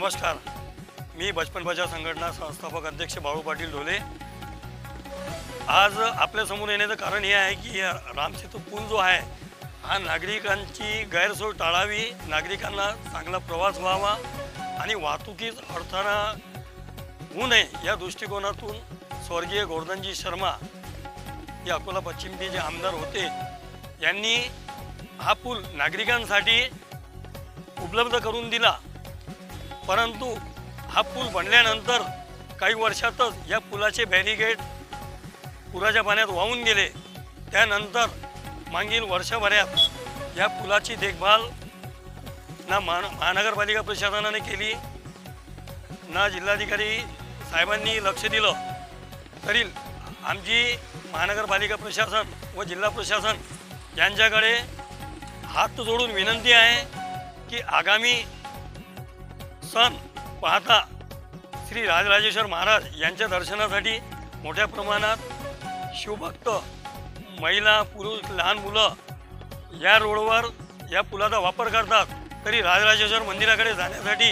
नमस्कार, मी बचपन बचाव संघटना संस्थापक अध्यक्ष बाळू पाटील ढोले। आज आपल्या समोर येण्याचं कारण हे आहे की रामसेतू पूल जो आहे हा नागरिकांची गैरसोय टाळावी, नागरिकांना चांगला प्रवास व्हावा आणि वाहतुकीत अडथळा होऊ नये या दृष्टिकोनातून स्वर्गीय गोवर्धनजी शर्मा हे अकोला पश्चिमचे जे आमदार होते यांनी हा पूल नागरिकांसाठी उपलब्ध करून दिला। परंतु हा पूल बनल्यानंतर काही वर्षातच या पुलाचे बॅरिगेड पुराच्या पाण्यात वाहून गेले। त्यानंतर मागील वर्षभरात या पुलाची देखभाल ना महानगरपालिका प्रशासनाने केली ना जिल्हाधिकारी साहेबांनी लक्ष दिलं। तरी आमची महानगरपालिका प्रशासन व जिल्हा प्रशासन यांच्याकडे हात जोडून विनंती आहे की आगामी सण पाहता श्री राजराजेश्वर महाराज यांच्या दर्शनासाठी मोठ्या प्रमाणात शिवभक्त महिला पुरुष लहान मुलं या रोडवर या पुलाचा वापर करतात। तरी राजराजेश्वर मंदिराकडे जाण्यासाठी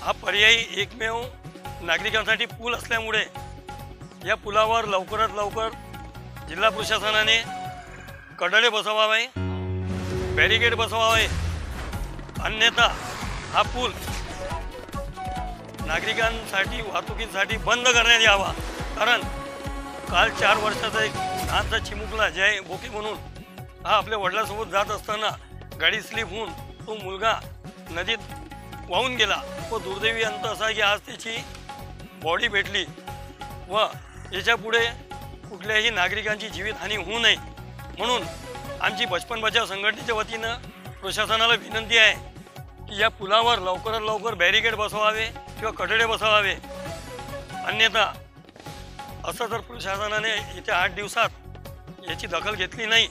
हा पर्यायी एकमेव नागरिकांसाठी पूल असल्यामुळे या पुलावर लवकरात लवकर जिल्हा प्रशासनाने कडडे बसवावे, बॅरिकेड बसवावे, अन्यथा हा पूल नागरिकांसाठी वाहतुकीसाठी बंद करण्यात यावा। कारण काल 4 वर्षाचा एक लहानसा चिमुकला जय बोके म्हणून हा आपल्या वडिलांसोबत जात असताना गाडी स्लिप होऊन तो मुलगा नदीत वाहून गेला व दुर्दैवी अंत असा की आज त्याची बॉडी भेटली व याच्यापुढे कुठल्याही नागरिकांची जीवितहानी होऊ नये म्हणून आमची बचपन बचाव संघटनेच्या वतीनं प्रशासनाला विनंती आहे की या पुलावर लवकरात लवकर बॅरिकेड बसवावे किंवा कडडे बसवावे। अन्यथा असं जर प्रशासनाने येत्या 8 दिवसात याची दखल घेतली नाही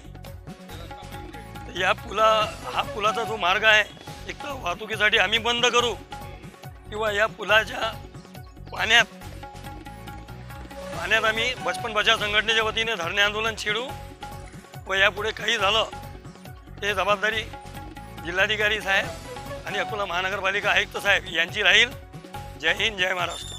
या पुलाचा जो मार्ग आहे एक तर वाहतुकीसाठी आम्ही बंद करू किंवा या पुलाच्या पाण्यात आम्ही बचपन बचाव संघटनेच्या वतीने धरणे आंदोलन छेडू व यापुढे काही झालं हे जबाबदारी जिल्हाधिकारी साहेब आणि अकोला महानगरपालिका आयुक्त साहेब यांची राहील। जय हिंद, जय महाराष्ट्र।